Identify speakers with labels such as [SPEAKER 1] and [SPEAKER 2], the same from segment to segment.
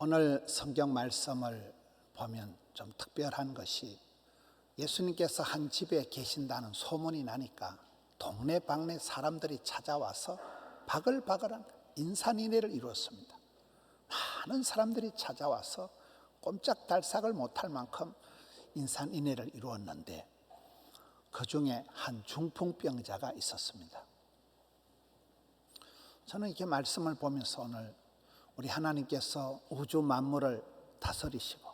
[SPEAKER 1] 오늘 성경 말씀을 보면 좀 특별한 것이 예수님께서 한 집에 계신다는 소문이 나니까 동네방네 사람들이 찾아와서 바글바글한 인산인해를 이루었습니다. 많은 사람들이 찾아와서 꼼짝달싹을 못할 만큼 인산인해를 이루었는데 그 중에 한 중풍병자가 있었습니다. 저는 이렇게 말씀을 보면서 오늘 우리 하나님께서 우주 만물을 다스리시고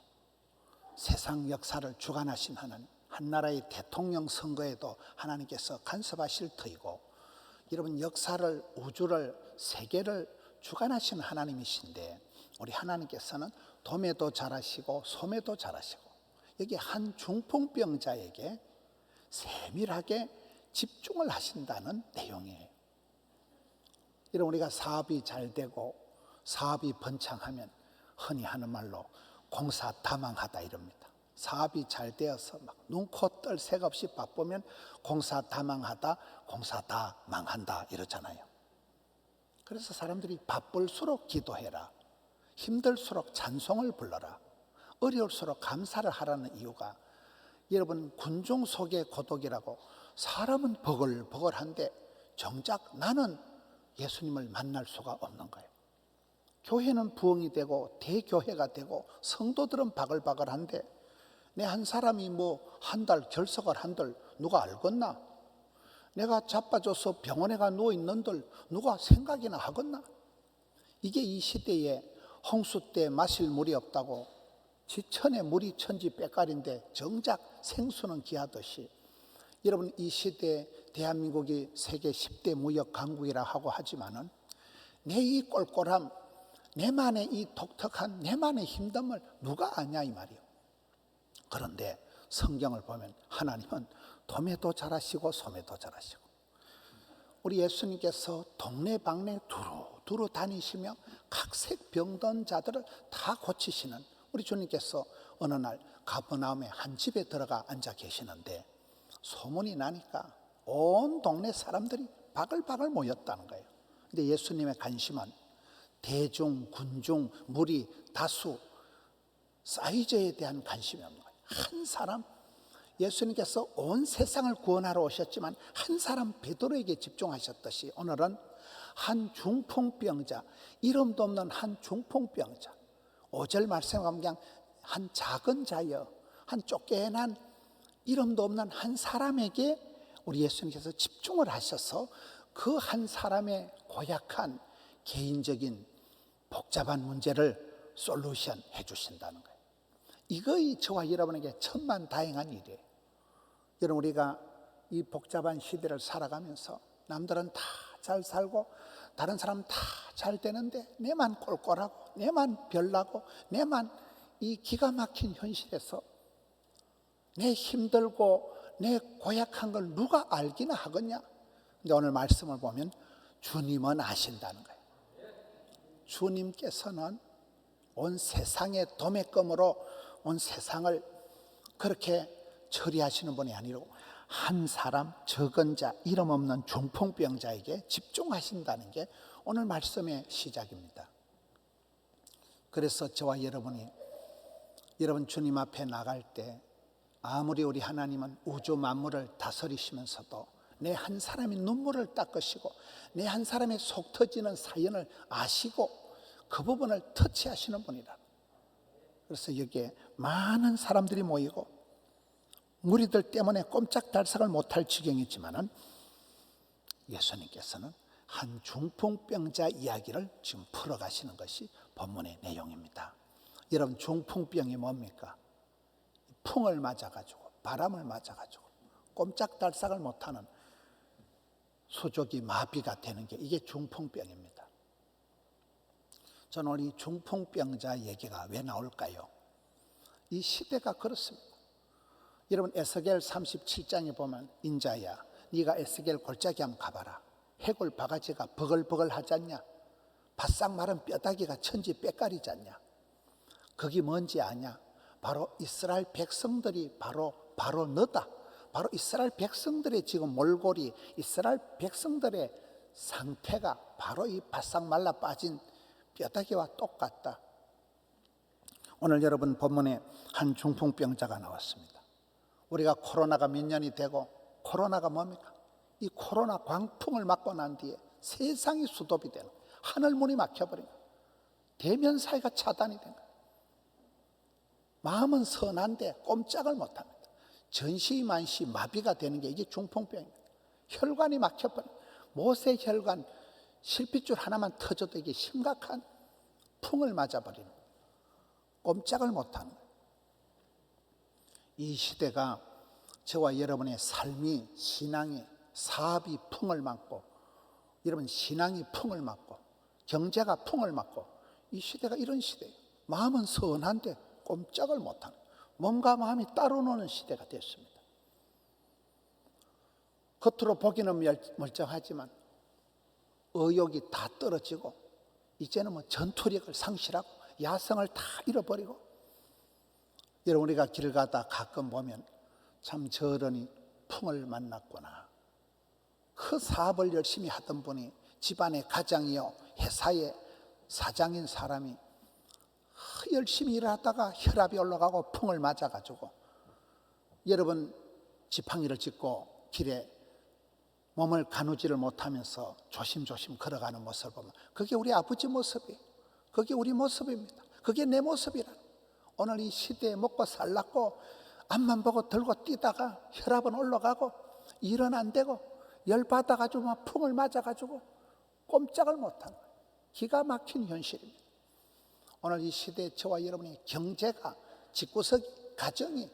[SPEAKER 1] 세상 역사를 주관하신 하나님, 한 나라의 대통령 선거에도 하나님께서 간섭하실 터이고 여러분 역사를, 우주를, 세계를 주관하시는 하나님이신데 우리 하나님께서는 돔에도 잘하시고 솜에도 잘하시고 여기 한 중풍병자에게 세밀하게 집중을 하신다는 내용이에요. 이런 우리가 사업이 잘 되고 사업이 번창하면 흔히 하는 말로 공사다망하다 이럽니다. 사업이 잘 되어서 막 눈코 뜰 새 없이 바쁘면 공사다망하다, 공사다망한다 이러잖아요. 그래서 사람들이 바쁠수록 기도해라, 힘들수록 찬송을 불러라, 어려울수록 감사를 하라는 이유가 여러분 군중 속의 고독이라고 사람은 버글버글한데 정작 나는 예수님을 만날 수가 없는 거예요. 교회는 부흥이 되고 대교회가 되고 성도들은 바글바글한데 내 한 사람이 한 달 결석을 한들 누가 알겠나? 내가 자빠져서 병원에 가 누워있는들 누가 생각이나 하겠나? 이게 이 시대에 홍수 때 마실 물이 없다고 지천에 물이 천지 빼깔인데 정작 생수는 귀하듯이 여러분 이 시대에 대한민국이 세계 10대 무역 강국이라 하고 하지만은 내 이 꼴꼴함, 내만의 이 독특한 내만의 힘듦을 누가 아냐 이 말이에요. 그런데 성경을 보면 하나님은 돔에도 잘하시고 솜에도 잘하시고 우리 예수님께서 동네방네 두루 다니시며 각색 병든 자들을 다 고치시는 우리 주님께서 어느 날 가버나움의 한 집에 들어가 앉아 계시는데 소문이 나니까 온 동네 사람들이 바글바글 모였다는 거예요. 근데 예수님의 관심은 대중, 군중, 무리, 다수, 사이즈에 대한 관심이 없는 거예요. 한 사람, 예수님께서 온 세상을 구원하러 오셨지만 한 사람 베드로에게 집중하셨듯이 오늘은 한 중풍병자, 이름도 없는 한 중풍병자, 5절 말씀에 보면 그냥 한 작은 자여, 한 쫓겨난 이름도 없는 한 사람에게 우리 예수님께서 집중을 하셔서 그 한 사람의 고약한 개인적인 복잡한 문제를 솔루션 해주신다는 거예요. 이거이 저와 여러분에게 천만다행한 일이에요. 여러분 우리가 이 복잡한 시대를 살아가면서 남들은 다 잘 살고 다른 사람 다 잘 되는데 내만 꼴꼴하고 내만 별나고 내만 이 기가 막힌 현실에서 내 힘들고 내 고약한 걸 누가 알기나 하겠냐? 근데 오늘 말씀을 보면 주님은 아신다는 거예요. 주님께서는 온 세상의 도매금으로 온 세상을 그렇게 처리하시는 분이 아니고 한 사람 적은 자 이름 없는 중풍병자에게 집중하신다는 게 오늘 말씀의 시작입니다. 그래서 저와 여러분이 여러분 주님 앞에 나갈 때 아무리 우리 하나님은 우주 만물을 다스리시면서도 내 한 사람의 눈물을 닦으시고 내 한 사람의 속 터지는 사연을 아시고 그 부분을 터치하시는 분이라. 그래서 여기에 많은 사람들이 모이고 무리들 때문에 꼼짝달싹을 못할 지경이지만은 예수님께서는 한 중풍병자 이야기를 지금 풀어가시는 것이 본문의 내용입니다. 여러분 중풍병이 뭡니까? 풍을 맞아가지고 바람을 맞아가지고 꼼짝달싹을 못하는 수족이 마비가 되는 게 이게 중풍병입니다. 저는 오늘 이 중풍병자 얘기가 왜 나올까요? 이 시대가 그렇습니다. 여러분 에스겔 37장에 보면 인자야 네가 에스겔 골짜기 한번 가봐라. 해골 바가지가 버글버글 하지 않냐? 바싹 마른 뼈다귀가 천지 빽깔이지 않냐? 그게 뭔지 아냐? 바로 이스라엘 백성들이 바로 너다. 바로 이스라엘 백성들의 지금 몰골이 이스라엘 백성들의 상태가 바로 이 바싹 말라 빠진 뼈다귀와 똑같다. 오늘 여러분 본문에 한 중풍병자가 나왔습니다. 우리가 코로나가 몇 년이 되고, 코로나가 뭡니까? 이 코로나 광풍을 맞고 난 뒤에 세상이 수도비 되는 거예요. 하늘문이 막혀버린 거예요. 대면 사이가 차단이 된 거예요. 마음은 선한데 꼼짝을 못합니다. 전시만시 마비가 되는 게 이게 중풍병입니다. 혈관이 막혀버린 거예요. 모세혈관 실핏줄 하나만 터져도 이게 심각한 풍을 맞아버리는 거예요. 꼼짝을 못하는 거예요. 이 시대가 저와 여러분의 삶이, 신앙이, 사업이 풍을 맞고, 여러분 신앙이 풍을 맞고, 경제가 풍을 맞고, 이 시대가 이런 시대예요. 마음은 선한데 꼼짝을 못하는, 몸과 마음이 따로 노는 시대가 됐습니다. 겉으로 보기는 멀쩡하지만 의욕이 다 떨어지고, 이제는 뭐 전투력을 상실하고 야성을 다 잃어버리고, 여러분 우리가 길 가다 가끔 보면 참 저런이 풍을 만났구나. 그 사업을 열심히 하던 분이 집안의 가장이요 회사의 사장인 사람이 열심히 일하다가 혈압이 올라가고 풍을 맞아가지고, 여러분 지팡이를 짚고 길에 몸을 가누지를 못하면서 조심조심 걸어가는 모습을 보면 그게 우리 아버지 모습이에요. 그게 우리 모습입니다. 그게 내 모습이라. 오늘 이 시대에 먹고 살랐고 앞만 보고 들고 뛰다가 혈압은 올라가고 일은 안 되고 열받아가지고 막 풍을 맞아가지고 꼼짝을 못하는 거예요. 기가 막힌 현실입니다. 오늘 이 시대에 저와 여러분의 경제가, 집구석이, 가정이,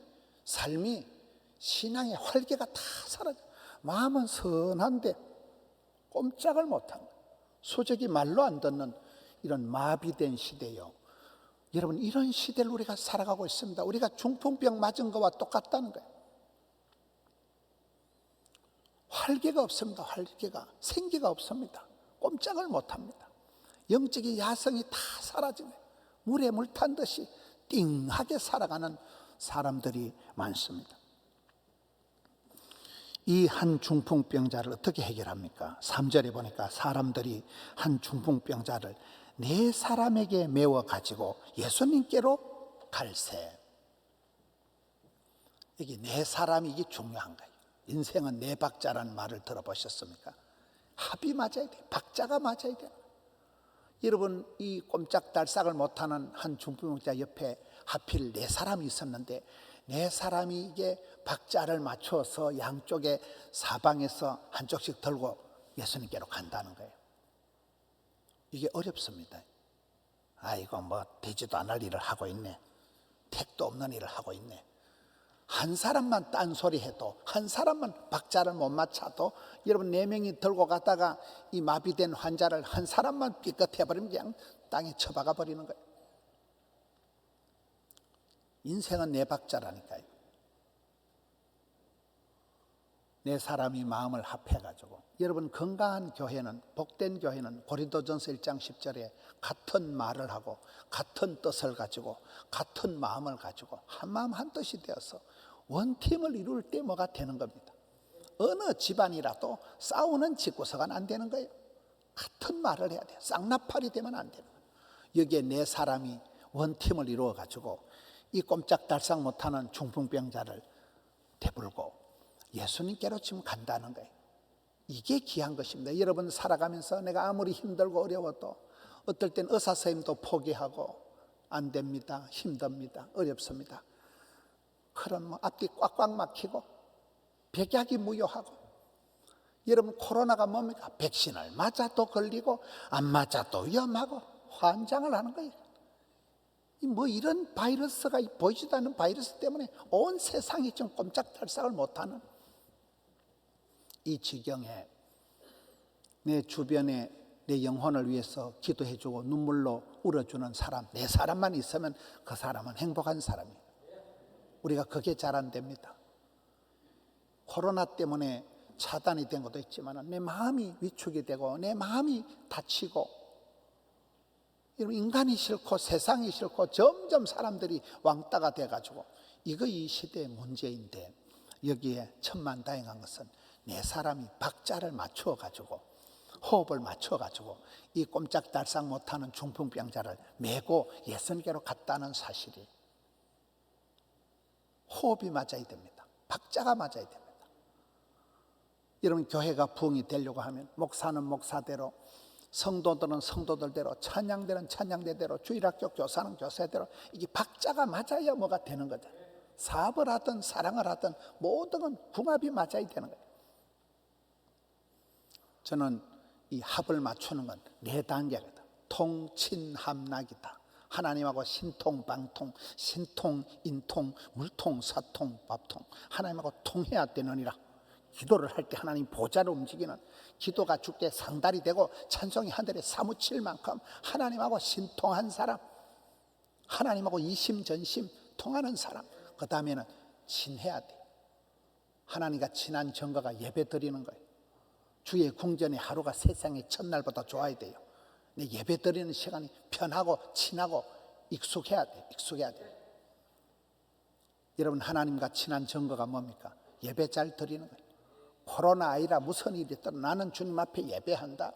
[SPEAKER 1] 삶이, 신앙의 활기가 다 사라져. 마음은 선한데 꼼짝을 못하는 거예요. 소적이 말로 안 듣는 이런 마비된 시대요. 여러분 이런 시대를 우리가 살아가고 있습니다. 우리가 중풍병 맞은 거와 똑같다는 거예요. 활기가 없습니다. 활기가, 생기가 없습니다. 꼼짝을 못합니다. 영적인 야성이 다 사라진 거예요. 물에 물 탄 듯이 띵하게 살아가는 사람들이 많습니다. 이 한 중풍병자를 어떻게 해결합니까? 3절에 보니까 사람들이 한 중풍병자를 네 사람에게 메워 가지고 예수님께로 갈새. 이게 네 사람이 이게 중요한 거예요. 인생은 네 박자라는 말을 들어보셨습니까? 합이 맞아야 돼. 박자가 맞아야 돼. 여러분 이 꼼짝달싹을 못하는 한 중풍병자 옆에 하필 네 사람이 있었는데, 네 사람이 이게 박자를 맞춰서 양쪽에 사방에서 한쪽씩 들고 예수님께로 간다는 거예요. 이게 어렵습니다. 아이고 뭐 되지도 않을 일을 하고 있네. 택도 없는 일을 하고 있네. 한 사람만 딴소리 해도, 한 사람만 박자를 못 맞춰도, 여러분 네 명이 들고 가다가 이 마비된 환자를 한 사람만 삐끗해버리면 그냥 땅에 처박아 버리는 거예요. 인생은 네 박자라니까요. 네 사람이 마음을 합해가지고, 여러분 건강한 교회는, 복된 교회는 고린도전서 1장 10절에 같은 말을 하고 같은 뜻을 가지고 같은 마음을 가지고 한 마음 한 뜻이 되어서 원팀을 이룰 때 뭐가 되는 겁니다. 어느 집안이라도 싸우는 집구석은 안 되는 거예요. 같은 말을 해야 돼요. 쌍나팔이 되면 안 되는 거예요. 여기에 네 사람이 원팀을 이루어 가지고 이 꼼짝달싹 못하는 중풍병자를 대불고 예수님께로 지금 간다는 거예요. 이게 귀한 것입니다. 여러분 살아가면서 내가 아무리 힘들고 어려워도 어떨 땐 의사 선생님도 포기하고 안 됩니다. 힘듭니다. 어렵습니다. 그럼 뭐 앞뒤 꽉꽉 막히고 백약이 무효하고, 여러분 코로나가 뭡니까? 백신을 맞아도 걸리고 안 맞아도 위험하고 환장을 하는 거예요. 뭐 이런 바이러스가, 보이지도 않는 바이러스 때문에 온 세상이 좀 꼼짝달싹을 못하는 이 지경에 내 주변에 내 영혼을 위해서 기도해주고 눈물로 울어주는 사람, 네 사람만 있으면 그 사람은 행복한 사람이에요. 우리가 그게 잘 안 됩니다. 코로나 때문에 차단이 된 것도 있지만 내 마음이 위축이 되고 내 마음이 다치고, 인간이 싫고 세상이 싫고 점점 사람들이 왕따가 돼가지고, 이거 이 시대의 문제인데, 여기에 천만다행한 것은 네 사람이 박자를 맞추어 가지고 호흡을 맞춰가지고 이 꼼짝달싹 못하는 중풍병자를 메고 예수님께로 갔다는 사실이, 호흡이 맞아야 됩니다. 박자가 맞아야 됩니다. 여러분, 교회가 부흥이 되려고 하면 목사는 목사대로, 성도들은 성도들대로, 찬양대는 찬양대대로, 주일학교 교사는 교사대로 이게 박자가 맞아야 뭐가 되는 거죠. 사업을 하든 사랑을 하든 모든 건 궁합이 맞아야 되는 거예요. 저는 이 합을 맞추는 건 4단계거든. 통친합락이다. 하나님하고 신통방통, 신통, 인통, 물통, 사통, 밥통, 하나님하고 통해야 되느니라. 기도를 할 때 하나님 보좌를 움직이는, 기도가 주께 상달이 되고 찬송이 하늘에 사무칠 만큼 하나님하고 신통한 사람, 하나님하고 이심전심 통하는 사람, 그 다음에는 친해야 돼. 하나님과 친한 증거가 예배 드리는 거예요. 주의 궁전의 하루가 세상의 첫날보다 좋아야 돼요. 내 예배 드리는 시간이 편하고 친하고 익숙해야 돼. 익숙해야 돼. 여러분, 하나님과 친한 증거가 뭡니까? 예배 잘 드리는 거예요. 코로나 아니라 무슨 일이 있더라도 나는 주님 앞에 예배한다.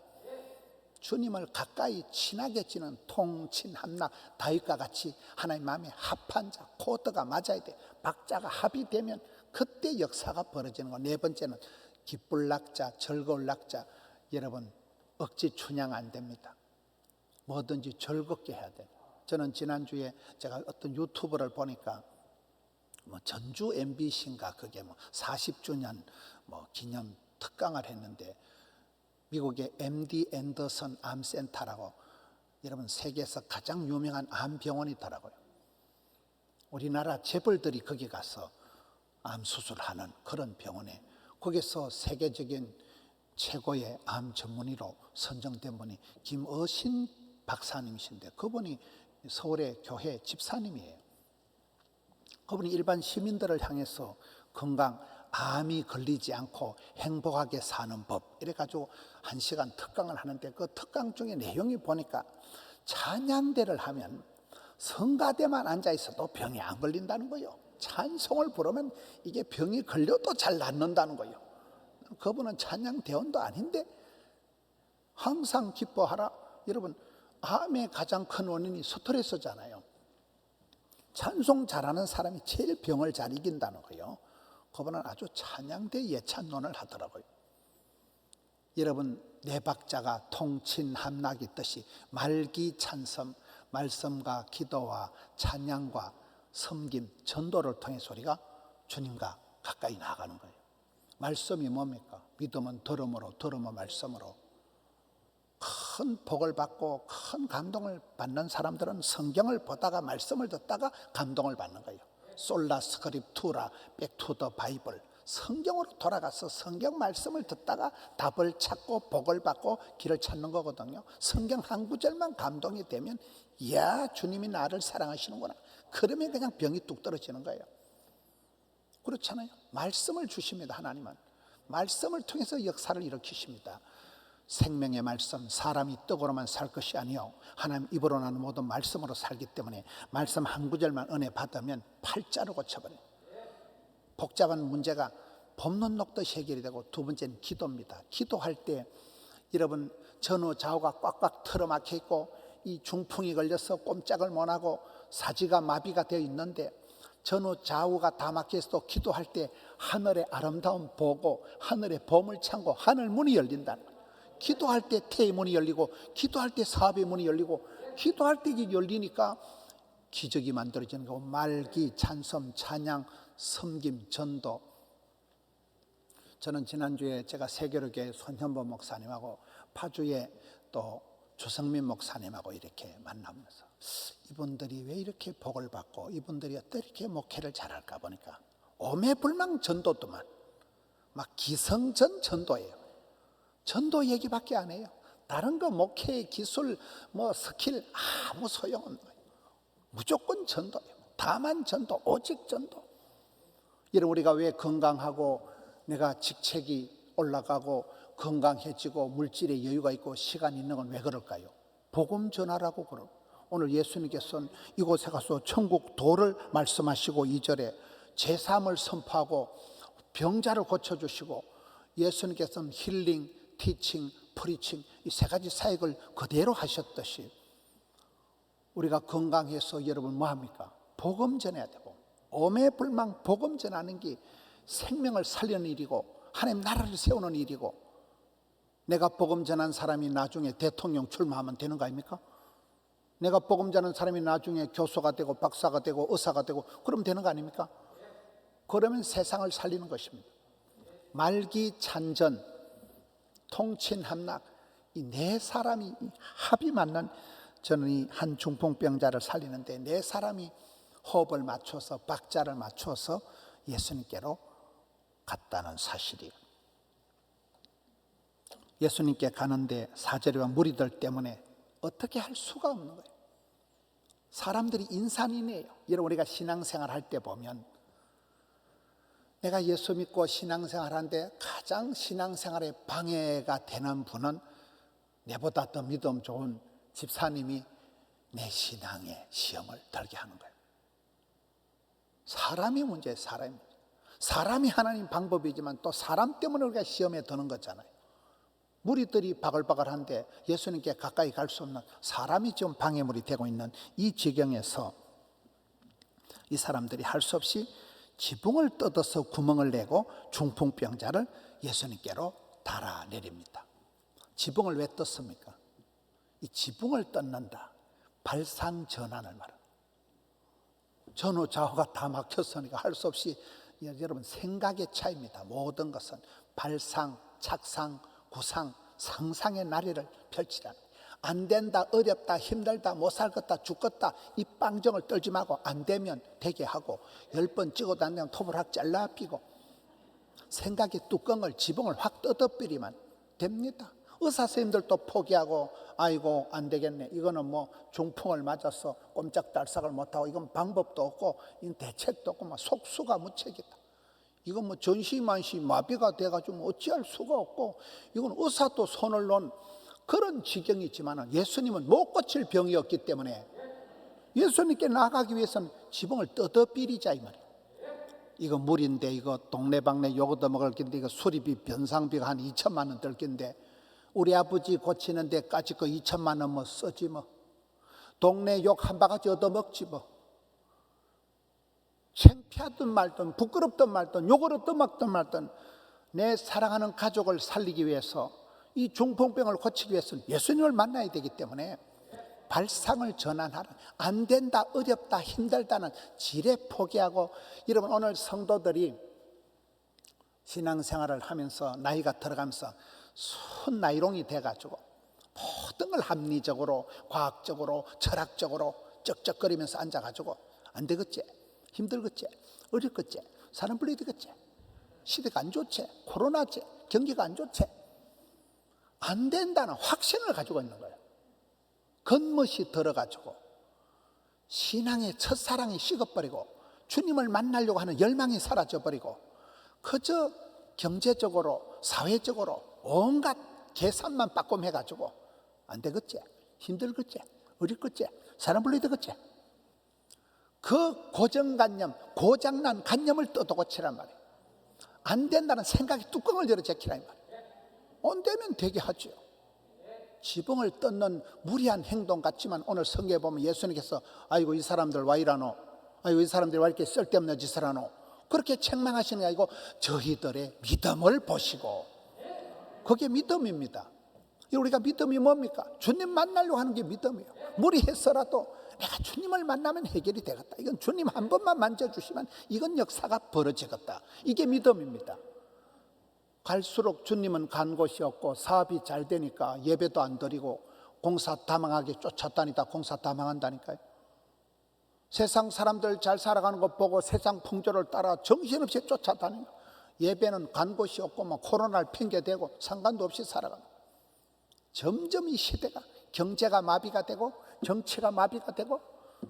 [SPEAKER 1] 주님을 가까이 친하게 지는 통친합락, 다윗과 같이 하나님 마음에 합한 자, 코드가 맞아야 돼. 박자가 합이 되면 그때 역사가 벌어지는 거. 4번째는 기쁠 낙자, 즐거울 낙자. 여러분, 억지 춘향 안 됩니다. 뭐든지 즐겁게 해야 돼요. 저는 지난주에 제가 어떤 유튜브를 보니까 전주 MBC인가 그게 40주년 기념 특강을 했는데, 미국의 MD 앤더슨 암센터라고, 여러분, 세계에서 가장 유명한 암병원이더라고요. 우리나라 재벌들이 거기 가서 암 수술하는 그런 병원에, 거기서 세계적인 최고의 암 전문의로 선정된 분이 김어신 박사님이신데, 그분이 서울의 교회 집사님이에요. 그분이 일반 시민들을 향해서 건강, 암이 걸리지 않고 행복하게 사는 법, 이래가지고 1시간 특강을 하는데, 그 특강 중에 내용이 보니까 찬양대를 하면 성가대만 앉아있어도 병이 안 걸린다는 거예요. 찬송을 부르면 이게 병이 걸려도 잘 낫는다는 거예요. 그분은 찬양대원도 아닌데 항상 기뻐하라. 여러분, 암의 가장 큰 원인이 스트레스잖아요. 찬송 잘하는 사람이 제일 병을 잘 이긴다는 거예요. 그분은 아주 찬양대 예찬론을 하더라고요. 여러분, 4박자가 통친합락이 있듯이 말기찬섬, 말씀과 기도와 찬양과 섬김, 전도를 통해서 우리가 주님과 가까이 나아가는 거예요. 말씀이 뭡니까? 믿음은 들음으로, 들음은 말씀으로. 큰 복을 받고 큰 감동을 받는 사람들은 성경을 보다가 말씀을 듣다가 감동을 받는 거예요. 솔라 스크립투라, 백투더 바이블. 성경으로 돌아가서 성경 말씀을 듣다가 답을 찾고 복을 받고 길을 찾는 거거든요. 성경 한 구절만 감동이 되면, 이야, 주님이 나를 사랑하시는구나. 그러면 그냥 병이 뚝 떨어지는 거예요. 그렇잖아요. 말씀을 주십니다. 하나님은 말씀을 통해서 역사를 일으키십니다. 생명의 말씀, 사람이 떡으로만 살 것이 아니요 하나님 입으로 나는 모든 말씀으로 살기 때문에, 말씀 한 구절만 은혜 받으면 팔자로 고쳐버려요. 복잡한 문제가 봄눈 녹듯이 해결이 되고, 2번째는 기도입니다. 기도할 때 여러분, 전후 좌우가 꽉꽉 틀어막혀 있고 이 중풍이 걸려서 꼼짝을 못하고 사지가 마비가 되어 있는데, 전후 좌우가 다 막혀 있어도 기도할 때 하늘의 아름다움 보고 하늘의 봄을 참고 하늘 문이 열린다. 기도할 때 태의 문이 열리고, 기도할 때 사업의 문이 열리고, 기도할 때 이게 열리니까 기적이 만들어지는 거고, 말기, 찬송, 찬양, 섬김, 전도. 저는 지난주에 제가 세계로교회 손현보 목사님하고 파주에 또 조성민 목사님하고 이렇게 만나면서, 이분들이 왜 이렇게 복을 받고 이분들이 어떻게 목회를 잘할까 보니까 오매불망 전도도만 막 기성전 전도예요. 전도 얘기밖에 안 해요. 다른 거 목회 기술 스킬 아무 소용없는 거예요. 무조건 전도예요. 다만 전도, 오직 전도. 여러분, 우리가 왜 건강하고 내가 직책이 올라가고 건강해지고 물질의 여유가 있고 시간이 있는 건 왜 그럴까요? 복음 전하라고 그러고, 오늘 예수님께서는 이곳에 가서 천국 도를 말씀하시고 2절에 제3을 선포하고 병자를 고쳐주시고, 예수님께서는 힐링, 티칭, 프리칭 이 세 가지 사역을 그대로 하셨듯이 우리가 건강해서 여러분 뭐합니까? 복음 전해야 되고 오매불망 복음 전하는 게 생명을 살리는 일이고 하나님 나라를 세우는 일이고 내가 복음 전한 사람이 나중에 대통령 출마하면 되는 거 아닙니까? 내가 복음 전하는 사람이 나중에 교수가 되고 박사가 되고 의사가 되고 그러면 되는 거 아닙니까? 그러면 세상을 살리는 것입니다. 말기 찬전 통친함락 이 네 사람이 합이 맞는 저는 이 한 중풍병자를 살리는데 네 사람이 호흡을 맞춰서 박자를 맞춰서 예수님께로 갔다는 사실이에요. 예수님께 가는데 사제리와 무리들 때문에 어떻게 할 수가 없는 거예요. 사람들이 인산이네요. 여러분 우리가 신앙생활 할 때 보면 내가 예수 믿고 신앙생활 하는데 가장 신앙생활에 방해가 되는 분은 내보다 더 믿음 좋은 집사님이 내 신앙에 시험을 들게 하는 거예요. 사람이 문제예요. 사람이 하나님 방법이지만 또 사람 때문에 우리가 시험에 드는 거잖아요. 무리들이 바글바글한데 예수님께 가까이 갈 수 없는 사람이 지금 방해물이 되고 있는 이 지경에서 이 사람들이 할 수 없이 지붕을 뜯어서 구멍을 내고 중풍병자를 예수님께로 달아내립니다. 지붕을 왜 뜯습니까? 이 지붕을 뜯는다. 발상전환을 말합니다. 전후 좌우가 다 막혔으니까 할 수 없이 여러분 생각의 차이입니다. 모든 것은 발상, 착상, 구상, 상상의 나래를 펼치라는 안 된다, 어렵다, 힘들다, 못 살겠다, 죽겠다 이 빵정을 떨지 말고 안 되면 되게 하고 10번 찍어도 안 되면 톱을 확 잘라피고 생각의 뚜껑을 지붕을 확 뜯어버리면 됩니다. 의사 선생님들도 포기하고 아이고 안 되겠네 이거는 뭐 중풍을 맞아서 꼼짝달싹을 못하고 이건 방법도 없고 이건 대책도 없고 막 속수가 무책이다. 이건 뭐 전시만시 마비가 돼가지고 어찌할 수가 없고 이건 의사도 손을 놓은 그런 지경이 있지만 예수님은 못 고칠 병이었기 때문에 예수님께 나아가기 위해서는 지붕을 뜯어비리자 이 말이에요. 이거 물인데 이거 동네방네 요거도 먹을 건데 이거 수리비 변상비가 한 2천만 원 들 건데 우리 아버지 고치는 데까지 그 2천만 원 뭐 쓰지 뭐 동네 욕 한 바가지 얻어먹지 뭐 창피하든 말든 부끄럽든 말든 욕을 얻어먹든 말든 내 사랑하는 가족을 살리기 위해서 이 중풍병을 고치기 위해서는 예수님을 만나야 되기 때문에 발상을 전환하라. 안 된다, 어렵다, 힘들다는 지레 포기하고 여러분 오늘 성도들이 신앙생활을 하면서 나이가 들어가면서 순 나이롱이 돼가지고 모든 걸 합리적으로 과학적으로 철학적으로 쩍쩍거리면서 앉아가지고 안 되겠지, 힘들겠지, 어렵겠지, 사람 불러야 되겠지, 시대가 안 좋지, 코로나지, 경기가 안 좋지 안 된다는 확신을 가지고 있는 거예요. 겉멋이 들어가지고 신앙의 첫사랑이 식어버리고 주님을 만나려고 하는 열망이 사라져버리고 그저 경제적으로 사회적으로 온갖 계산만 빠꼼해가지고 안 되겠지, 힘들겠지, 어렵겠지, 사람 불러야 되겠지 그 고정관념, 고장난 관념을 뜯어고치란 말이에요. 안 된다는 생각의 뚜껑을 열어 제키란 말이에요. 안 되면 되게 하죠. 지붕을 뜯는 무리한 행동 같지만 오늘 성경에 보면 예수님께서 아이고 이 사람들 와 이라노, 아이고 이 사람들이 와 이렇게 쓸데없는 짓을 하노 그렇게 책망하시는 게 아니고 저희들의 믿음을 보시고 그게 믿음입니다. 우리가 믿음이 뭡니까? 주님 만나려고 하는 게 믿음이에요. 무리해서라도 내가 주님을 만나면 해결이 되겠다. 이건 주님 한 번만 만져주시면 이건 역사가 벌어지겠다. 이게 믿음입니다. 갈수록 주님은 간 곳이 없고 사업이 잘 되니까 예배도 안 드리고 공사 다 망하게 쫓아다니다 공사 다 망한다니까요. 세상 사람들 잘 살아가는 것 보고 세상 풍조를 따라 정신없이 쫓아다니고 예배는 간 곳이 없고 뭐 코로나를 핑계대고 상관도 없이 살아가는 거예요. 점점 이 시대가 경제가 마비가 되고 정치가 마비가 되고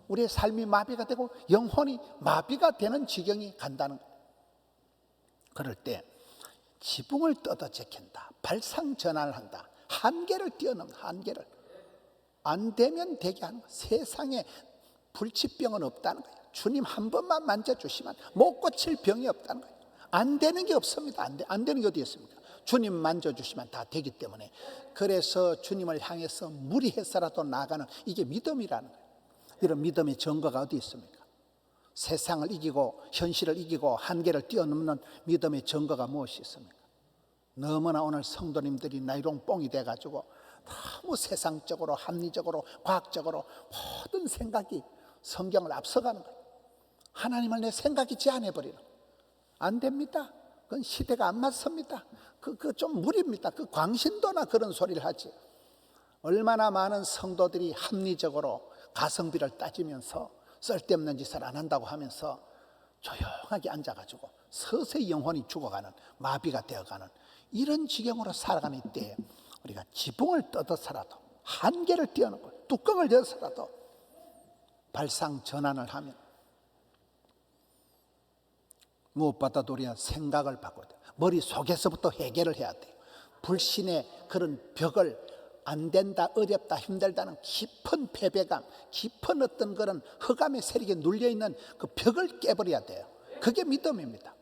[SPEAKER 1] 우리의 삶이 마비가 되고 영혼이 마비가 되는 지경이 간다는 거예요. 그럴 때 지붕을 뜯어 제낀다. 발상 전환을 한다. 한계를 뛰어넘는 한계를 안 되면 되게 하는 거예요. 세상에 불치병은 없다는 거예요. 주님 한 번만 만져주시면 못 고칠 병이 없다는 거예요. 안 되는 게 없습니다. 안 되는 게 어디 있습니까? 주님 만져주시면 다 되기 때문에, 그래서 주님을 향해서 무리해서라도 나아가는 이게 믿음이라는 거예요. 이런 믿음의 증거가 어디 있습니까? 세상을 이기고 현실을 이기고 한계를 뛰어넘는 믿음의 증거가 무엇이 있습니까? 너무나 오늘 성도님들이 나이롱 뽕이 돼가지고 너무 세상적으로 합리적으로 과학적으로 모든 생각이 성경을 앞서가는 거예요. 하나님을 내 생각이 제한해버리는, 안 됩니다. 그건 시대가 안 맞습니다. 그 좀 무리입니다. 그 광신도나 그런 소리를 하지. 얼마나 많은 성도들이 합리적으로 가성비를 따지면서 쓸데없는 짓을 안 한다고 하면서 조용하게 앉아가지고 서서히 영혼이 죽어가는, 마비가 되어가는 이런 지경으로 살아가는 이때에 우리가 지붕을 뜯어서라도 한계를 뛰어넘고 뚜껑을 열어서라도 발상 전환을 하면, 무엇보다도 우리가 생각을 바꿔야 돼요. 머릿속에서부터 해결을 해야 돼요. 불신의 그런 벽을 안 된다, 어렵다, 힘들다는 깊은 패배감, 깊은 어떤 그런 흑암의 세력에 눌려있는 그 벽을 깨버려야 돼요. 그게 믿음입니다.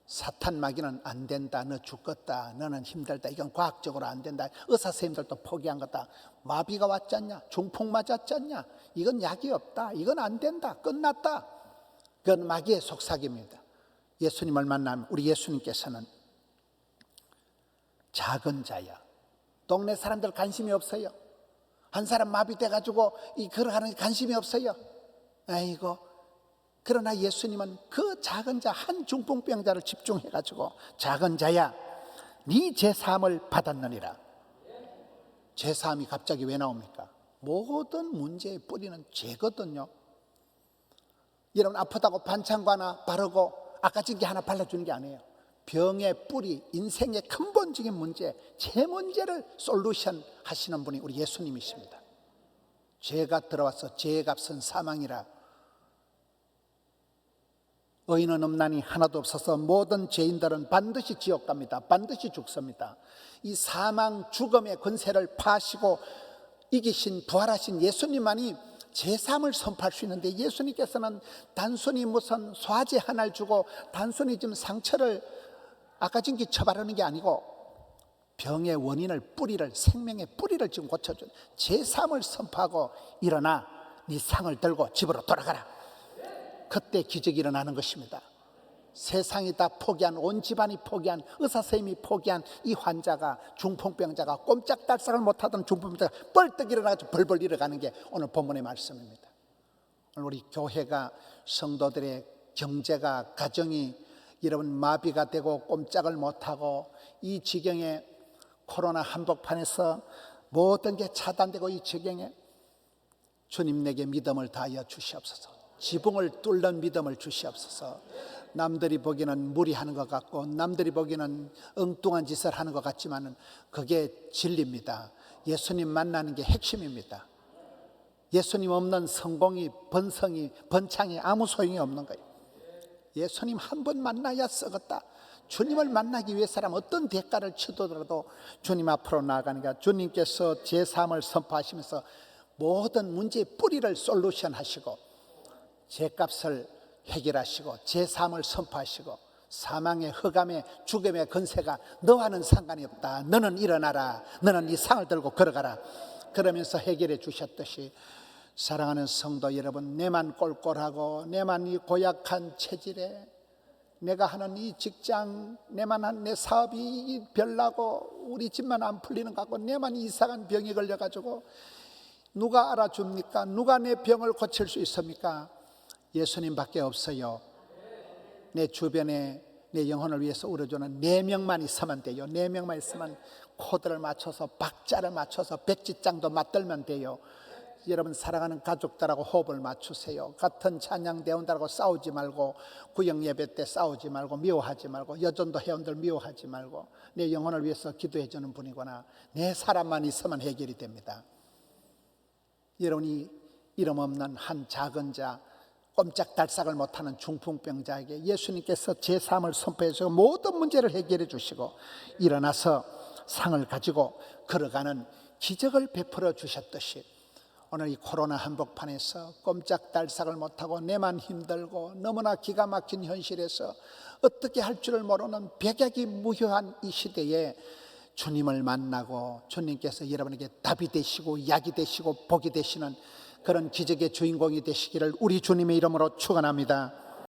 [SPEAKER 1] 사탄 마귀는 안 된다, 너 죽겠다, 너는 힘들다, 이건 과학적으로 안 된다, 의사 선생님들도 포기한 거다, 마비가 왔지 않냐, 중풍 맞았지 않냐, 이건 약이 없다, 이건 안 된다, 끝났다. 그건 마귀의 속삭임입니다. 예수님을 만나면 우리 예수님께서는 작은 자야, 동네 사람들 관심이 없어요. 한 사람 마비돼가지고 이 걸어가는 게 관심이 없어요. 아이고, 그러나 예수님은 그 작은 자 한 중풍병자를 집중해가지고, 작은 자야 네 죄사함을 받았느니라. 죄사함이 갑자기 왜 나옵니까? 모든 문제의 뿌리는 죄거든요. 여러분, 아프다고 반창고 하나 바르고 아까진 게 하나 발라주는 게 아니에요. 병의 뿌리, 인생의 근본적인 문제, 제 문제를 솔루션 하시는 분이 우리 예수님이십니다. 죄가 들어와서 죄의 값은 사망이라. 의인은 없나니 하나도 없어서 모든 죄인들은 반드시 지옥 갑니다. 반드시 죽습니다. 이 사망 죽음의 권세를 파시고 이기신 부활하신 예수님만이 제사함을 선포할 수 있는데, 예수님께서는 단순히 무슨 소화제 하나를 주고 단순히 좀 상처를 아까진기 처바르는 게 아니고 병의 원인을, 뿌리를, 생명의 뿌리를 지금 고쳐준 제사함을 선포하고, 일어나 네 상을 들고 집으로 돌아가라. 그때 기적이 일어나는 것입니다. 세상이 다 포기한, 온 집안이 포기한, 의사 선생님이 포기한 이 환자가, 중풍병자가, 꼼짝달싹을 못하던 중풍병자가 뻘떡 일어나서 벌벌 일어가는 게 오늘 본문의 말씀입니다. 오늘 우리 교회가, 성도들의 경제가, 가정이 여러분 마비가 되고 꼼짝을 못하고 이 지경에, 코로나 한복판에서 모든 게 차단되고 이 지경에 주님 내게 믿음을 다하여 주시옵소서. 지붕을 뚫는 믿음을 주시옵소서. 남들이 보기에는 무리하는 것 같고 남들이 보기에는 엉뚱한 짓을 하는 것 같지만 그게 진리입니다. 예수님 만나는 게 핵심입니다. 예수님 없는 성공이, 번성이, 번창이 아무 소용이 없는 거예요. 예수님 한 번 만나야 썩었다. 주님을 만나기 위해서라면 어떤 대가를 치더라도 주님 앞으로 나아가니까, 주님께서 제사함을 선포하시면서 모든 문제의 뿌리를 솔루션 하시고 죄값을 해결하시고 제사함을 선포하시고, 사망의, 흑암의, 죽음의 권세가 너와는 상관이 없다, 너는 일어나라, 너는 이 상을 들고 걸어가라, 그러면서 해결해 주셨듯이, 사랑하는 성도 여러분, 내만 꼴꼴하고 내만 이 고약한 체질에, 내가 하는 이 직장, 내만 한 내 사업이 별나고 우리 집만 안 풀리는 것 같고 내만 이상한 병이 걸려가지고 누가 알아줍니까? 누가 내 병을 고칠 수 있습니까? 예수님밖에 없어요. 내 주변에 내 영혼을 위해서 울어주는 4명만 있으면 돼요. 4명만 있으면 코드를 맞춰서, 박자를 맞춰서 백지장도 맞들면 돼요. 여러분, 사랑하는 가족들하고 호흡을 맞추세요. 같은 찬양 대원들하고 싸우지 말고, 구역 예배 때 싸우지 말고, 미워하지 말고, 여전도 회원들 미워하지 말고, 내 영혼을 위해서 기도해 주는 분이구나, 내 사람만 있으면 해결이 됩니다. 여러분이 이름 없는 한 작은 자, 꼼짝달싹을 못하는 중풍병자에게 예수님께서 제사함을 선포해 주시고 모든 문제를 해결해 주시고 일어나서 상을 가지고 걸어가는 기적을 베풀어 주셨듯이, 오늘 이 코로나 한복판에서 꼼짝달싹을 못하고 내만 힘들고 너무나 기가 막힌 현실에서 어떻게 할 줄을 모르는 백약이 무효한 이 시대에 주님을 만나고 주님께서 여러분에게 답이 되시고 약이 되시고 복이 되시는 그런 기적의 주인공이 되시기를 우리 주님의 이름으로 축원합니다.